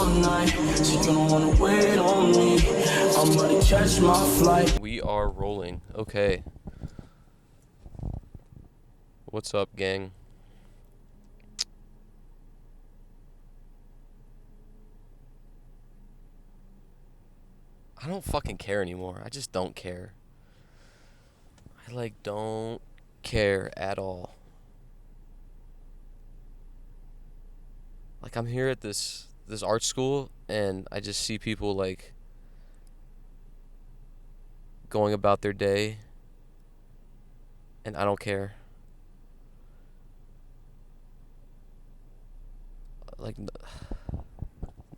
all night. She don't wanna wait on me. I'm about to catch my flight. We are rolling. Okay. What's up, gang? I don't fucking care anymore. I just don't care. I don't care at all. I'm here at this art school and I just see people going about their day and I don't care.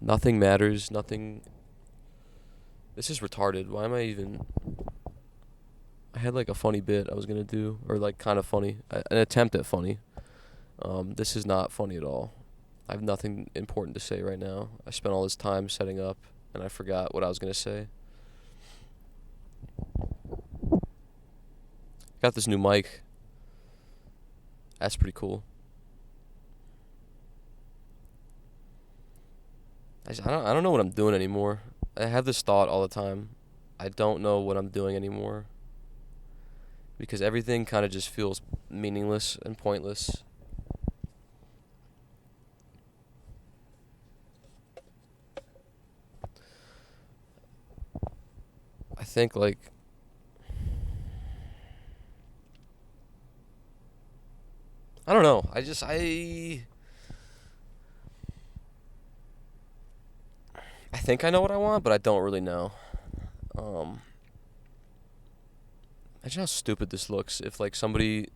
Nothing matters, nothing. This is retarded. Why am I even... I had a funny bit I was gonna do, or kind of funny, an attempt at funny. This is not funny at all. I have nothing important to say right now. I spent all this time setting up, and I forgot what I was gonna say. Got this new mic. That's pretty cool. I don't know what I'm doing anymore. I have this thought all the time. I don't know what I'm doing anymore. Because everything kind of just feels meaningless and pointless. I think I don't know. I think I know what I want, but I don't really know. Imagine how stupid this looks if somebody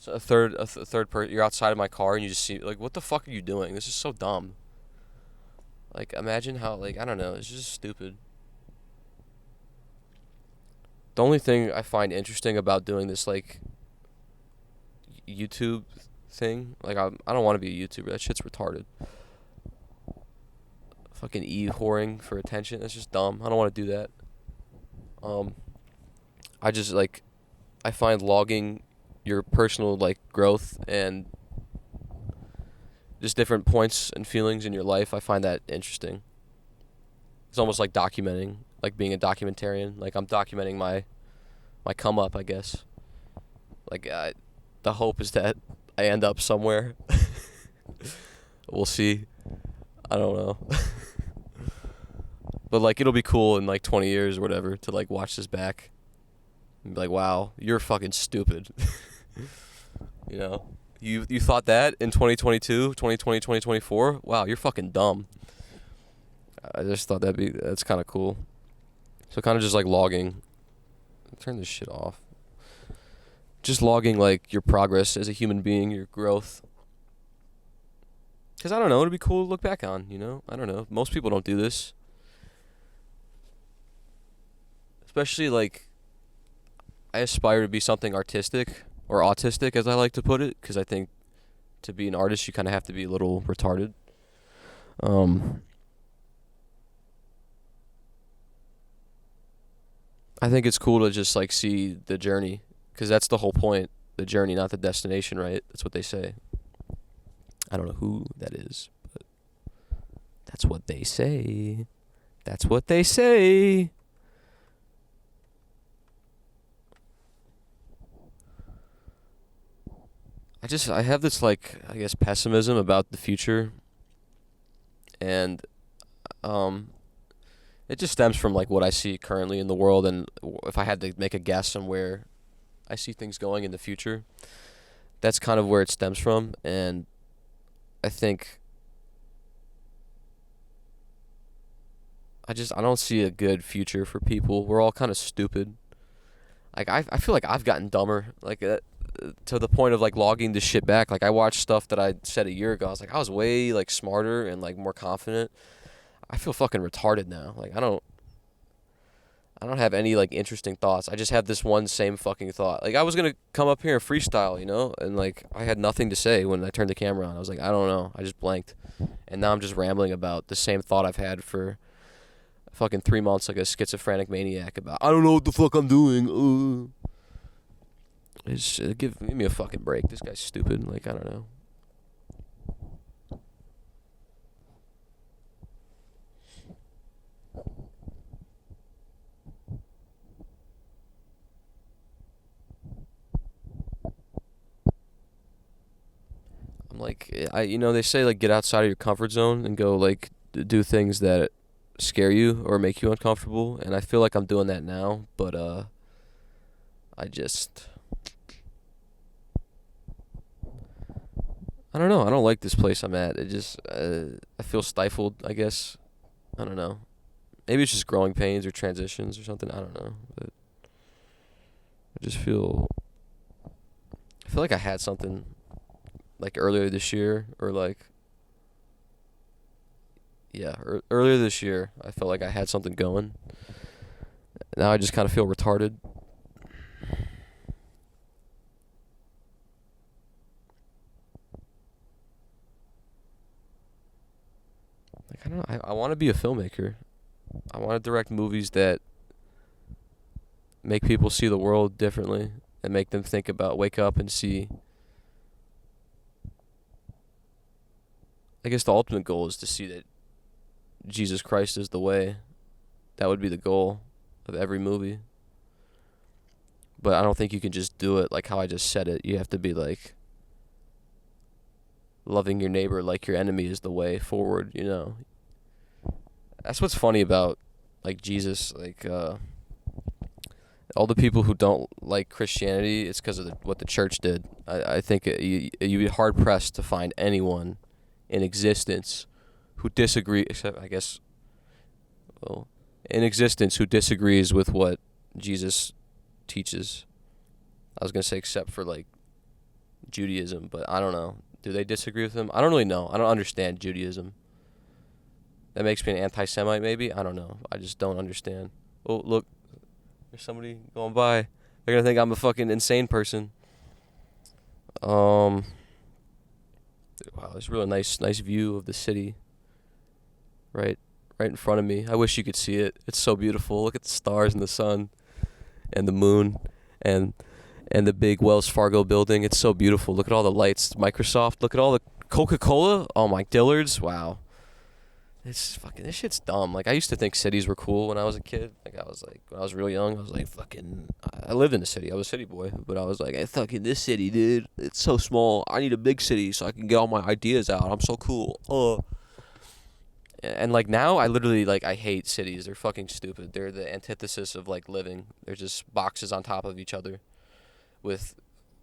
a third person, you're outside of my car and you just see what the fuck are you doing? This is so dumb. Imagine how I don't know, it's just stupid. The only thing I find interesting about doing this YouTube thing, I don't want to be a YouTuber. That shit's retarded. Fucking whoring for attention. That's just dumb. I don't want to do that. I just I find logging your personal growth and just different points and feelings in your life. I find that interesting. It's almost like documenting, being a documentarian. I'm documenting my come up, I guess. The hope is that I end up somewhere. We'll see. I don't know. But it'll be cool in 20 years or whatever to watch this back and be wow, you're fucking stupid. You know, you thought that in 2022, 2020, 2024? Wow, you're fucking dumb. I just thought that's kind of cool. So kind of just logging. Turn this shit off. Just logging your progress as a human being, your growth. Cuz I don't know, it'd be cool to look back on, you know? I don't know. Most people don't do this. Especially I aspire to be something artistic or autistic, as I like to put it, because I think to be an artist you kind of have to be a little retarded. I think it's cool to just see the journey, because that's the whole point, the journey, not the destination, right? That's what they say. I don't know who that is, but that's what they say. That's what they say. I have this I guess pessimism about the future, and it just stems from what I see currently in the world, and if I had to make a guess on where I see things going in the future, that's kind of where it stems from. And I think I don't see a good future for people. We're all kind of stupid. I feel I've gotten dumber to the point of logging this shit back. I watched stuff that I said a year ago. I was I was way smarter and more confident. I feel fucking retarded now. I don't have any interesting thoughts. I just have this one same fucking thought. I was gonna come up here and freestyle, you know, and I had nothing to say when I turned the camera on. I was I don't know. I just blanked, and now I'm just rambling about the same thought I've had for fucking 3 months, like a schizophrenic maniac about I don't know what the fuck I'm doing. Give me a fucking break. This guy's stupid. I don't know. like, they say like get outside of your comfort zone and go like do things that scare you or make you uncomfortable, and I feel like I'm doing that now, but I just I don't know. I don't like this place I'm at. It just I feel stifled, I guess. I don't know. Maybe it's just growing pains or transitions or something. I don't know. But I just I feel like I had something like earlier this year, or like earlier this year I felt like I had something going. Now I just kind of feel retarded. Like, I don't know. I want to be a filmmaker. I want to direct movies that make people see the world differently and make them think about, wake up and see. I guess the ultimate goal is to see that Jesus Christ is the way. That would be the goal of every movie. But I don't think you can just do it like how I just said it. You have to be like, loving your neighbor like your enemy is the way forward, you know. That's what's funny about like Jesus, like all the people who don't like Christianity, it's because of what the church did. I think you'd be hard pressed to find anyone in existence who disagree, except I guess, well, in existence who disagrees with what Jesus teaches. I was gonna say except for like Judaism, but I don't know. Do they disagree with him? I don't really know. I don't understand Judaism. That makes me an anti-Semite, maybe? I don't know. I just don't understand. Oh, look. There's somebody going by. They're going to think I'm a fucking insane person. Wow, there's a really nice view of the city. Right in front of me. I wish you could see it. It's so beautiful. Look at the stars and the sun and the moon and the big Wells Fargo building. It's so beautiful. Look at all the lights. Microsoft. Look at all the Coca-Cola. Oh my, Dillard's. Wow. This shit's dumb. Like, I used to think cities were cool when I was a kid. Like, when I was real young, I was like, I lived in the city. I was a city boy. But I was like, hey, fucking this city, dude. It's so small. I need a big city so I can get all my ideas out. I'm so cool. And like now, I literally, like, I hate cities. They're fucking stupid. They're the antithesis of, like, living. They're just boxes on top of each other with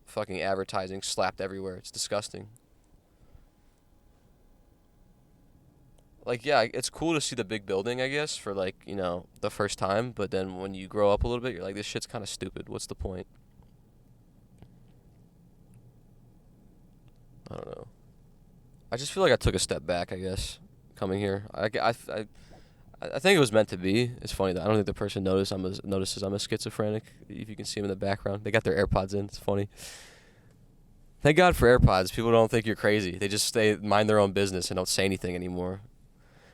fucking advertising slapped everywhere. It's disgusting. Like, yeah, it's cool to see the big building, I guess, for, like, you know, the first time. But then when you grow up a little bit, you're like, this shit's kind of stupid. What's the point? I don't know. I just feel like I took a step back, I guess, coming here. I think it was meant to be. It's funny that I don't think the person notices I'm a schizophrenic. If you can see them in the background. They got their AirPods in. It's funny. Thank God for AirPods. People don't think you're crazy. They just mind their own business and don't say anything anymore.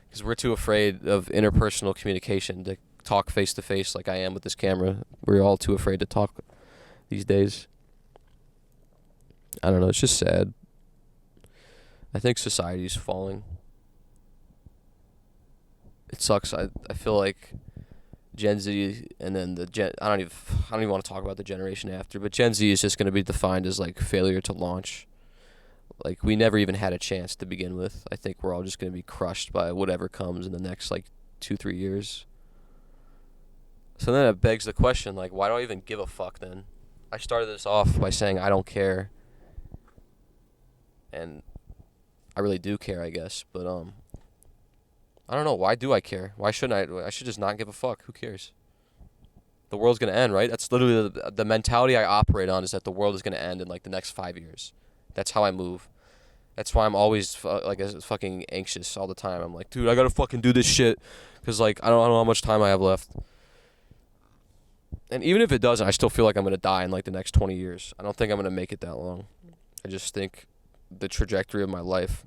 Because we're too afraid of interpersonal communication to talk face to face like I am with this camera. We're all too afraid to talk these days. I don't know. It's just sad. I think society's falling. It sucks. I feel like Gen Z and then I don't even want to talk about the generation after, but Gen Z is just going to be defined as like failure to launch. Like, we never even had a chance to begin with. I think we're all just going to be crushed by whatever comes in the next, like, 2-3 years. So then it begs the question, like, why do I even give a fuck then? I started this off by saying I don't care. And I really do care, I guess. But, I don't know. Why do I care? Why shouldn't I? I should just not give a fuck. Who cares? The world's going to end, right? That's literally the mentality I operate on, is that the world is going to end in, like, the next 5 years. That's how I move. That's why I'm always fucking anxious all the time. I'm like, dude, I gotta fucking do this shit, because like I don't know how much time I have left. And even if it doesn't, I still feel like I'm gonna die in like the next 20 years. I don't think I'm gonna make it that long. I just think the trajectory of my life.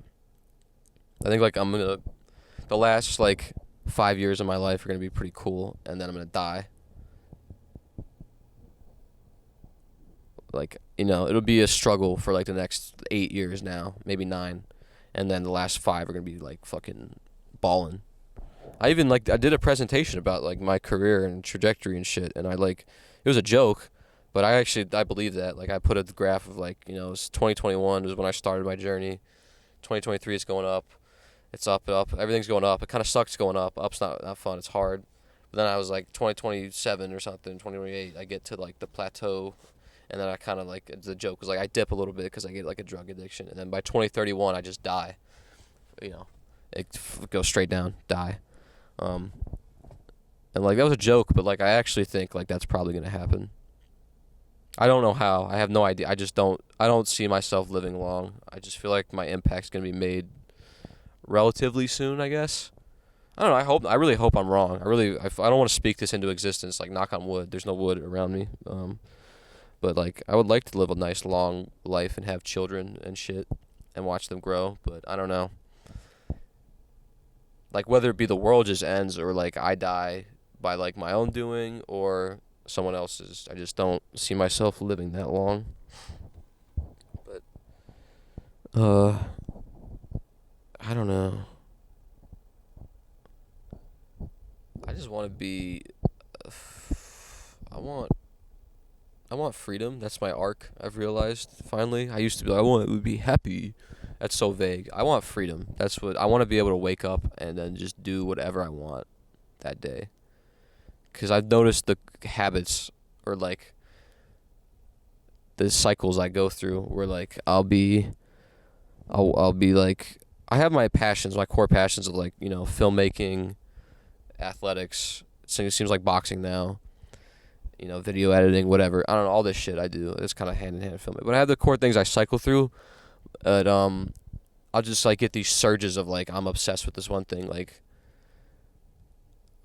I think like the last like 5 years of my life are gonna be pretty cool, and then I'm gonna die. Like, you know, it'll be a struggle for like the next 8 years now, maybe 9, and then the last 5 are gonna be like fucking balling. I did a presentation about like my career and trajectory and shit, and it was a joke, But I believe that. Like, I put a graph of, like, it's 2021 was when I started my journey. 2023 is going up. It's up. Everything's going up. It kind of sucks going up. Up's not fun. It's hard. But then I was like 2027 or something, 2028, I get to like the plateau, and then I kind of like, the joke was like I dip a little bit because I get like a drug addiction, and then by 2031 I just die. It goes straight down, die. And like that was a joke, but like I actually think like that's probably gonna happen. I don't know how. I have no idea. I don't see myself living long. I just feel like my impact's gonna be made relatively soon, I guess. I don't know. I really hope I'm wrong. I don't want to speak this into existence. Like, knock on wood. There's no wood around me. But like, I would like to live a nice long life and have children and shit and watch them grow. But I don't know. Like, whether it be the world just ends or like I die by like my own doing or someone else's, I just don't see myself living that long. But I don't know. I just want to be. I want freedom. That's my arc. I've realized finally. I used to be like, I want to be happy. That's so vague. I want freedom. That's what I want to be able to wake up and then just do whatever I want that day. Cause I've noticed the habits or like the cycles I go through where like I'll be like I have my passions, my core passions of like filmmaking, athletics. It seems like boxing now. Video editing, whatever. I don't know, all this shit I do. It's kind of hand in hand with filming. But I have the core things I cycle through. But I'll just like get these surges of like I'm obsessed with this one thing. Like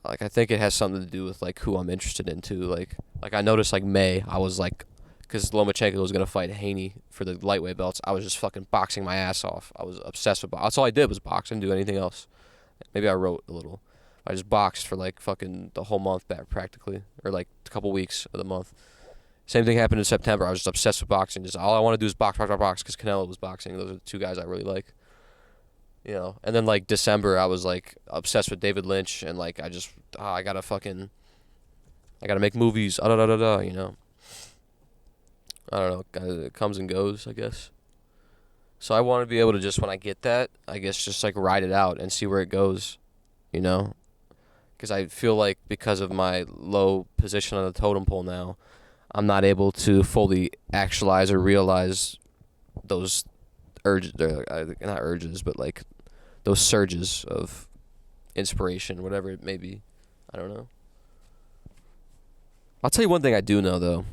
I think it has something to do with like who I'm interested in too. Like I noticed like May, I was like, because Lomachenko was gonna fight Haney for the lightweight belts. I was just fucking boxing my ass off. I was obsessed with boxing. That's all I did was box. I didn't do anything else. Maybe I wrote a little. I just boxed for like fucking the whole month back practically, or like a couple weeks of the month. Same thing happened in September. I was just obsessed with boxing. Just all I want to do is box, because Canelo was boxing. Those are the two guys I really like. And then like December, I was like obsessed with David Lynch, and like I gotta make movies. I don't know. It comes and goes, I guess. So I want to be able to just, when I get that, I guess just like ride it out and see where it goes, Because I feel like because of my low position on the totem pole now, I'm not able to fully actualize or realize those urges, not urges, but like those surges of inspiration, whatever it may be. I don't know. I'll tell you one thing I do know, though.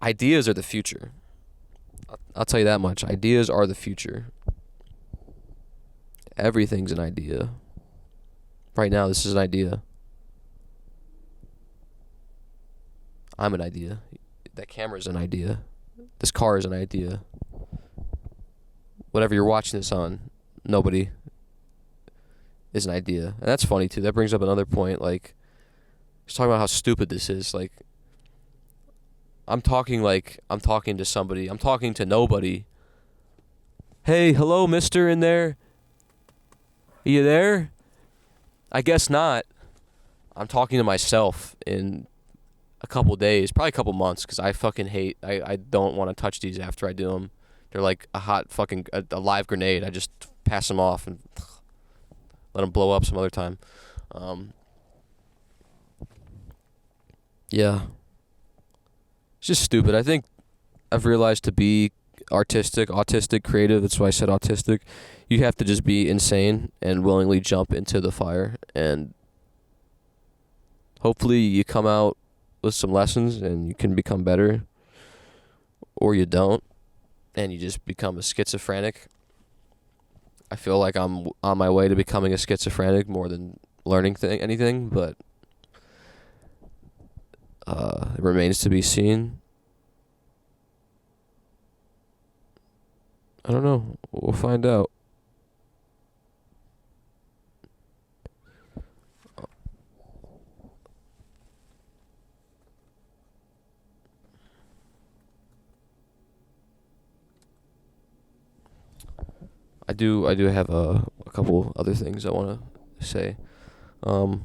Ideas are the future. I'll tell you that much. Ideas are the future. Everything's an idea. Right now, this is an idea. I'm an idea. That camera's an idea. This car is an idea. Whatever you're watching this on, nobody is an idea. And that's funny, too. That brings up another point. Like, just talking about how stupid this is. Like, I'm talking to somebody. I'm talking to nobody. Hey, hello, mister in there? Are you there? I guess not. I'm talking to myself in a couple days, probably a couple months, because I fucking hate, I don't want to touch these after I do them. They're like a hot fucking, a live grenade. I just pass them off and let them blow up some other time. Yeah. It's just stupid. I think I've realized to be autistic, creative, that's why I said autistic, you have to just be insane and willingly jump into the fire, and hopefully you come out with some lessons and you can become better, or you don't and you just become a schizophrenic. I feel like I'm on my way to becoming a schizophrenic more than learning anything, but it remains to be seen. I don't know. We'll find out. I do have a couple other things I want to say. I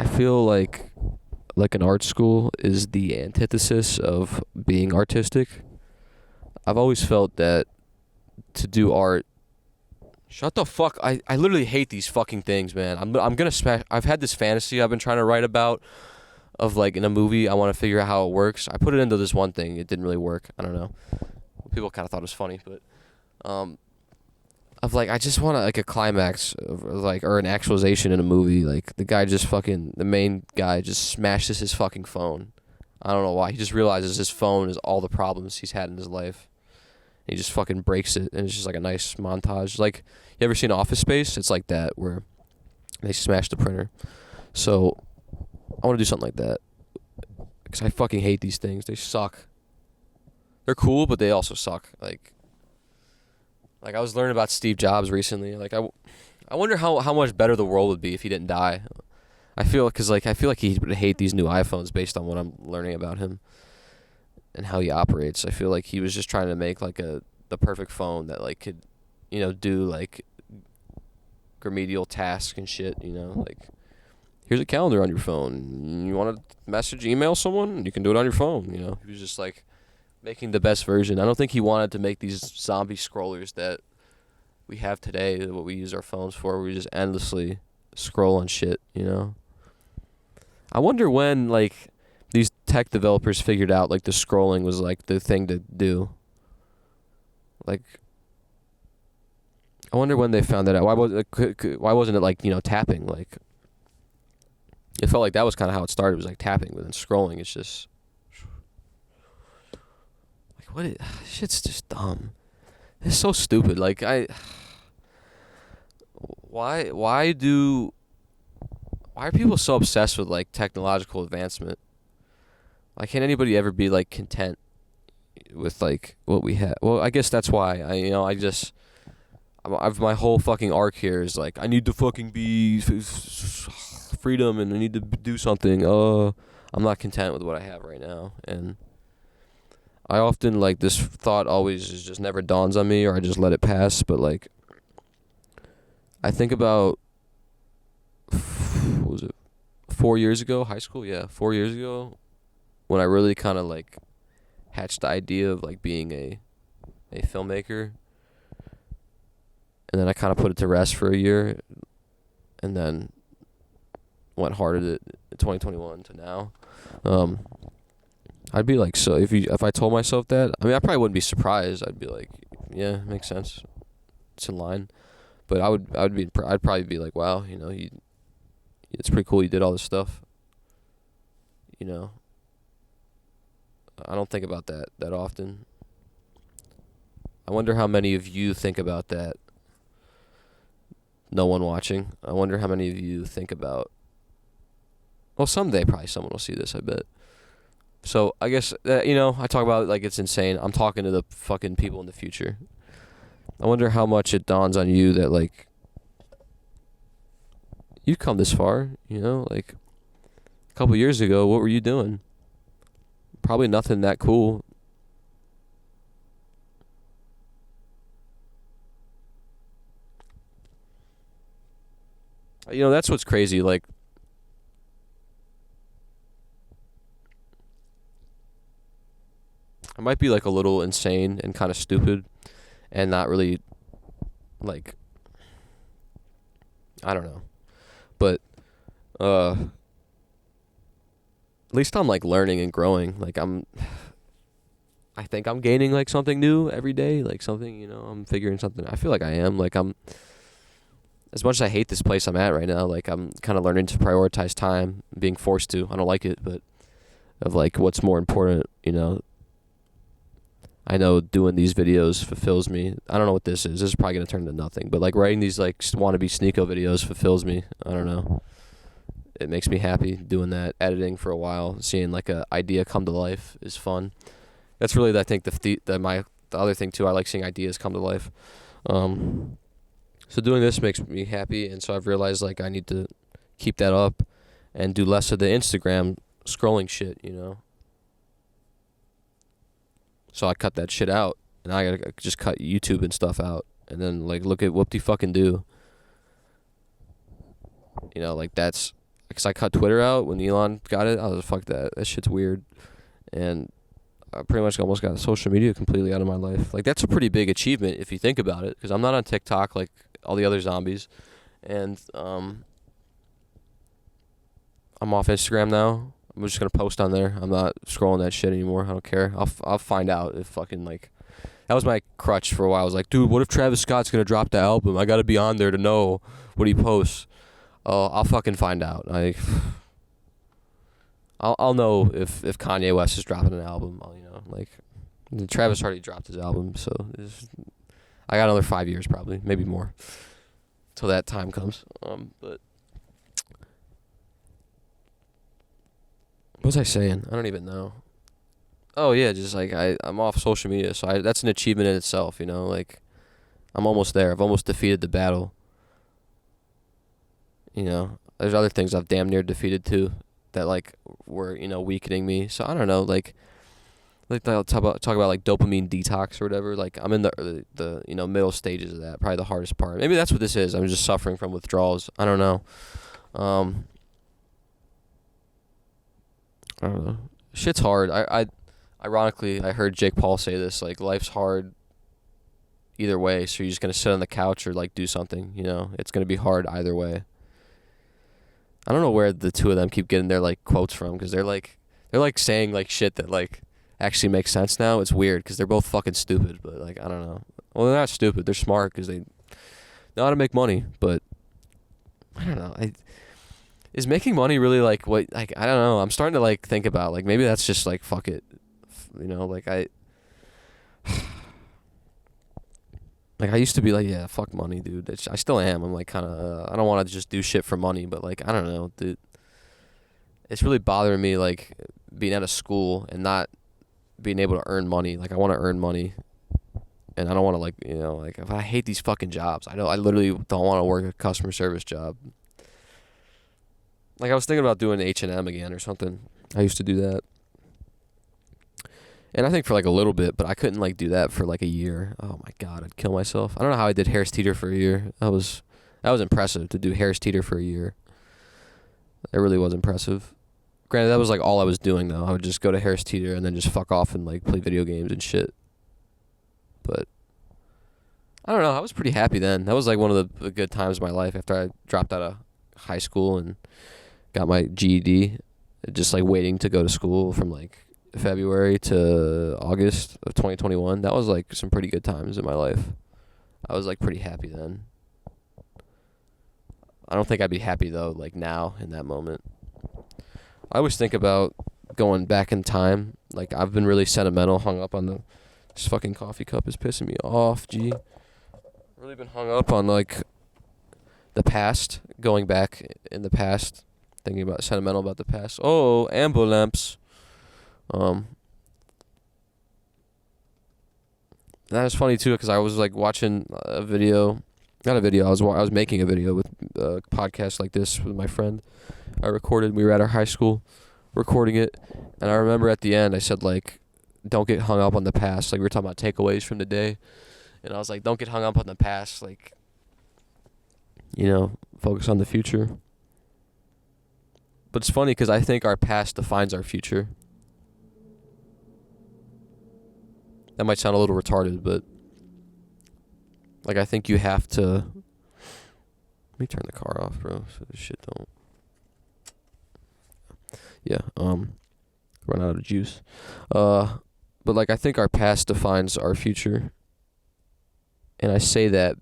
feel like like an art school is the antithesis of being artistic. I've always felt that to do art. Shut the fuck! I literally hate these fucking things, man. I'm gonna smash. I've had this fantasy I've been trying to write about, of like in a movie. I want to figure out how it works. I put it into this one thing. It didn't really work. I don't know. People kind of thought it was funny, but of like I just want like a climax of like or an actualization in a movie. Like the main guy just smashes his fucking phone. I don't know why. He just realizes his phone is all the problems he's had in his life. He just fucking breaks it, and it's just like a nice montage. Like, you ever seen Office Space? It's like that, where they smash the printer. So, I want to do something like that. Because I fucking hate these things. They suck. They're cool, but they also suck. Like I was learning about Steve Jobs recently. Like, I wonder how much better the world would be if he didn't die. I feel like he would hate these new iPhones based on what I'm learning about him. And how he operates. I feel like he was just trying to make like the perfect phone that like could, do like remedial tasks and shit, like here's a calendar on your phone. You want to email someone? You can do it on your phone, He was just like making the best version. I don't think he wanted to make these zombie scrollers that we have today, what we use our phones for. We just endlessly scroll on shit, I wonder when like these tech developers figured out like the scrolling was like the thing to do. Like, I wonder when they found that out. Why wasn't it like tapping? Like, it felt like that was kind of how it started. It was like tapping, but then scrolling. It's just like shit's just dumb. It's so stupid. Like why are people so obsessed with like technological advancement? Why can't anybody ever be like content with like what we have? Well, I guess that's why I've my whole fucking arc here is like I need to fucking be freedom and I need to do something. I'm not content with what I have right now, and I often like this thought always just never dawns on me, or I just let it pass. But like I think about what was it 4 years ago, high school? Yeah, 4 years ago. When I really kind of like hatched the idea of like being a filmmaker, and then I kind of put it to rest for a year, and then went hard at it in 2021 to now. I'd be like, so if I told myself that, I mean, I probably wouldn't be surprised. I'd be like, yeah, makes sense, it's in line. But I'd probably be like, wow, it's pretty cool you did all this stuff. I don't think about that often. I wonder how many of you think about that. No one watching. I wonder how many of you think about. Well, someday probably someone will see this, I bet. So I guess I talk about it like it's insane. I'm talking to the fucking people in the future. I wonder how much it dawns on you that like you've come this far. Like a couple years ago, what were you doing? Probably nothing that cool. That's what's crazy. Like, I might be like a little insane and kind of stupid and not really like, I don't know. But, at least I'm like learning and growing. Like I think I'm gaining like something new every day. Like something, I'm figuring something. I feel like I am. Like as much as I hate this place I'm at right now, like I'm kind of learning to prioritize time, being forced to. I don't like it, but of like what's more important, I know doing these videos fulfills me. I don't know what this is. This is probably going to turn into nothing. But like writing these like wannabe Sneeko videos fulfills me. I don't know. It makes me happy doing that. Editing for a while, seeing like a idea come to life is fun. That's really, I think, the other thing too. I like seeing ideas come to life. So doing this makes me happy, and so I've realized like I need to keep that up and do less of the Instagram scrolling shit, So I cut that shit out, and I gotta just cut YouTube and stuff out, and then like look at whoop-de-fucking-do. Like that's, because I cut Twitter out when Elon got it. I was like, fuck that. That shit's weird. And I pretty much almost got social media completely out of my life. Like, that's a pretty big achievement if you think about it, because I'm not on TikTok like all the other zombies. And I'm off Instagram now. I'm just gonna post on there. I'm not scrolling that shit anymore. I don't care. I'll find out if fucking, like, that was my crutch for a while. I was like, dude, what if Travis Scott's gonna drop the album? I gotta be on there to know what he posts. Oh, I'll fucking find out. I'll know if Kanye West is dropping an album. Travis already dropped his album, so I got another 5 years probably, maybe more, till that time comes. But what was I saying? I don't even know. Oh yeah, just like I'm off social media, so that's an achievement in itself. Like, I'm almost there. I've almost defeated the battle. There's other things I've damn near defeated too, that like were weakening me. So I don't know, like they'll talk about like dopamine detox or whatever. Like, I'm in the middle stages of that. Probably the hardest part. Maybe that's what this is. I'm just suffering from withdrawals. I don't know. I don't know. Shit's hard. Ironically, I heard Jake Paul say this, like, life's hard either way, so you're just going to sit on the couch or, like, do something, It's going to be hard either way. I don't know where the two of them keep getting their, like, quotes from, because they're saying, like, shit that, like, actually makes sense now. It's weird, because they're both fucking stupid, but, like, I don't know. Well, they're not stupid. They're smart, because they know how to make money, but I don't know. Is making money really, like, what, like, I don't know. I'm starting to, like, think about, like, maybe that's just, like, fuck it. Like, I used to be like, yeah, fuck money, dude. I still am. I'm like, kind of, I don't want to just do shit for money, but, like, I don't know, dude. It's really bothering me, like, being out of school and not being able to earn money. Like, I want to earn money, and I don't want to, like, like, if I hate these fucking jobs. I literally don't want to work a customer service job. Like, I was thinking about doing H&M again or something. I used to do that. And I think for, like, a little bit, but I couldn't, like, do that for, like, a year. Oh, my God, I'd kill myself. I don't know how I did Harris Teeter for a year. That was impressive, to do Harris Teeter for a year. It really was impressive. Granted, that was, like, all I was doing, though. I would just go to Harris Teeter and then just fuck off and, like, play video games and shit. But I don't know. I was pretty happy then. That was, like, one of the good times of my life after I dropped out of high school and got my GED. Just, like, waiting to go to school from, like, February to August of 2021. That was, like, some pretty good times in my life. I was, like, pretty happy then. I don't think I'd be happy, though, like, now in that moment. I always think about going back in time. Like, I've been really sentimental, hung up on this fucking coffee cup is pissing me off, gee. Really been hung up on, like, the past, going back in the past, thinking about sentimental about the past. Oh, ambo lamps. That was funny too, because I was, like, watching a video, not a video. I was making a video with a podcast like this with my friend. I recorded. We were at our high school, recording it, and I remember at the end I said, like, don't get hung up on the past. Like, we were talking about takeaways from the day, and I was like, don't get hung up on the past. Like, focus on the future. But it's funny because I think our past defines our future. That might sound a little retarded, but, like, I think you have to... Let me turn the car off, bro, so this shit don't... Yeah, run out of juice. But, like, I think our past defines our future. And I say that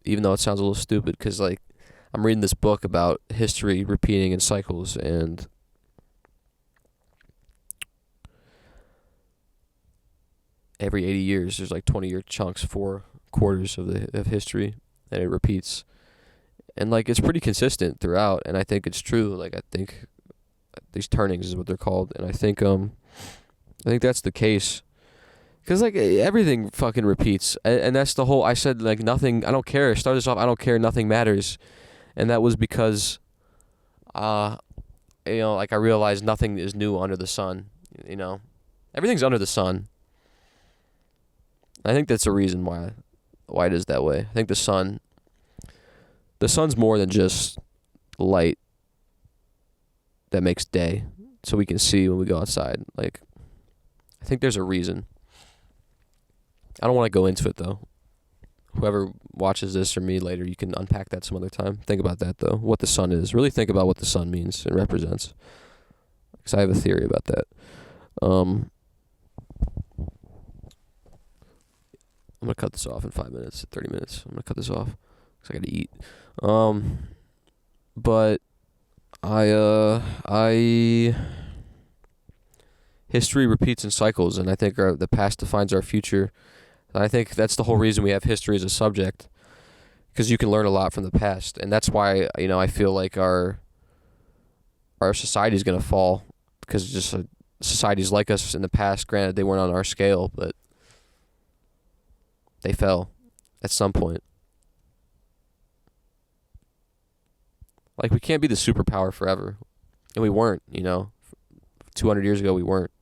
even though it sounds a little stupid, because, like, I'm reading this book about history repeating in cycles, and every 80 years there's, like, 20-year chunks, 4 quarters of history, and it repeats. And, like, it's pretty consistent throughout, and I think it's true. Like, I think these turnings is what they're called, and I think that's the case. Because, like, everything fucking repeats, and that's the whole, I said, like, nothing, I don't care, start this off, I don't care, nothing matters. And that was because, like, I realized nothing is new under the sun, Everything's under the sun. I think that's the reason why it is that way. I think the sun's more than just light. that makes day, so we can see when we go outside. Like, I think there's a reason. I don't want to go into it though. Whoever watches this or me later, you can unpack that some other time. Think about that though, what the sun is. Really think about what the sun means and represents. Because I have a theory about that. I'm going to cut this off in 5 minutes, 30 minutes. I'm going to cut this off because I got to eat. But history repeats in cycles, and I think the past defines our future. And I think that's the whole reason we have history as a subject, because you can learn a lot from the past, and that's why I feel like our society is going to fall, because just societies like us in the past, granted they weren't on our scale, but they fell at some point. Like, we can't be the superpower forever, and we weren't. 200 years ago we weren't.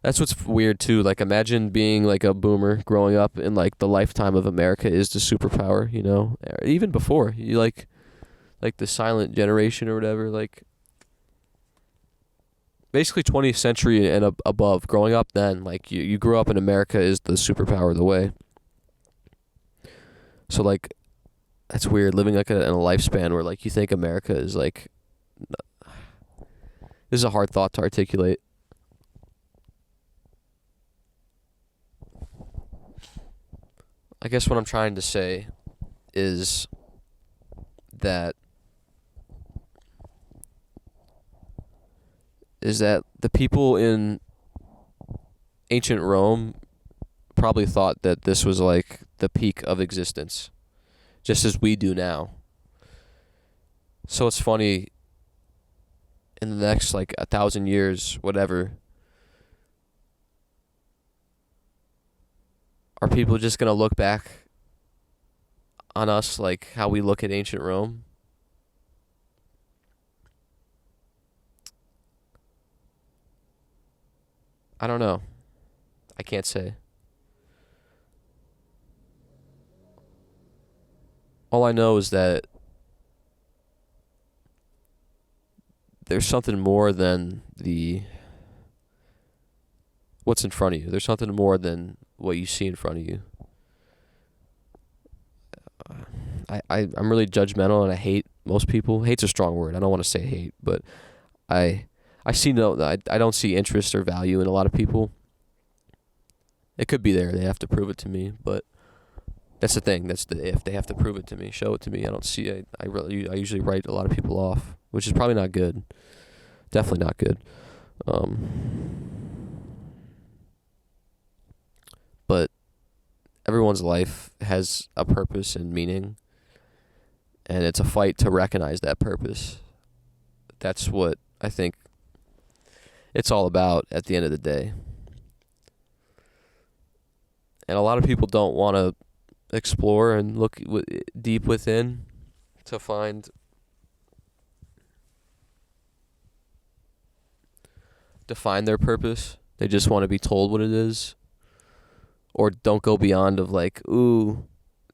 That's what's weird too. Like, imagine being like a boomer growing up in like the lifetime of America is the superpower, even before you like the silent generation or whatever, like basically 20th century and above, growing up then, like you grew up in America is the superpower of the way. So like, that's weird living like in a lifespan where like you think America is like, this is a hard thought to articulate. I guess what I'm trying to say is that the people in ancient Rome probably thought that this was like the peak of existence, just as we do now. So it's funny, in the next like 1,000 years, whatever, are people just going to look back on us like how we look at ancient Rome? I don't know. I can't say. All I know is that there's something more than what's in front of you. There's something more than what you see in front of you. I'm really judgmental, and I hate most people. Hate's a strong word. I don't want to say hate, but I don't see interest or value in a lot of people. It could be there. They have to prove it to me, but that's the thing. That's the if. They have to prove it to me, show it to me. I don't see it. I usually write a lot of people off, which is probably not good. Definitely not good. But everyone's life has a purpose and meaning, and it's a fight to recognize that purpose. That's what I think it's all about at the end of the day. And a lot of people don't want to explore and look deep within to find their purpose. They just want to be told what it is, or don't go beyond of like, ooh,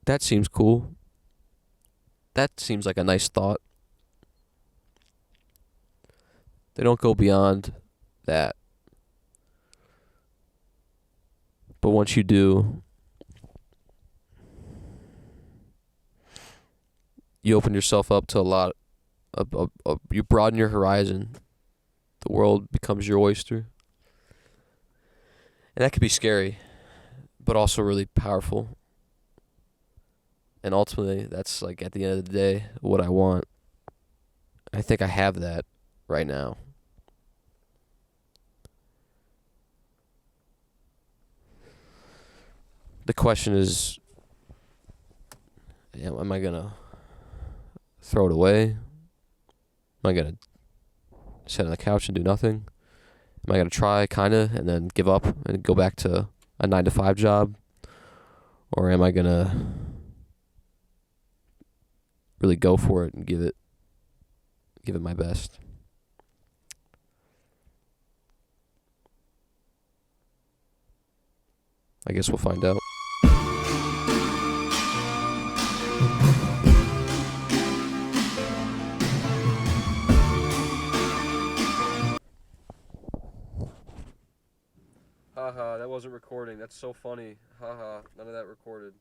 that seems cool. That seems like a nice thought. They don't go beyond that. But once you do, you open yourself up to a lot of you broaden your horizon. The world becomes your oyster. And that can be scary, but also really powerful. And ultimately, that's like at the end of the day what I want. I think I have that right now. The question is, am I going to throw it away? Am I going to sit on the couch and do nothing? Am I going to try, kind of, and then give up and go back to a 9-to-5 job? Or am I going to really go for it and give it my best? I guess we'll find out. Haha, that wasn't recording. That's so funny. Haha, none of that recorded.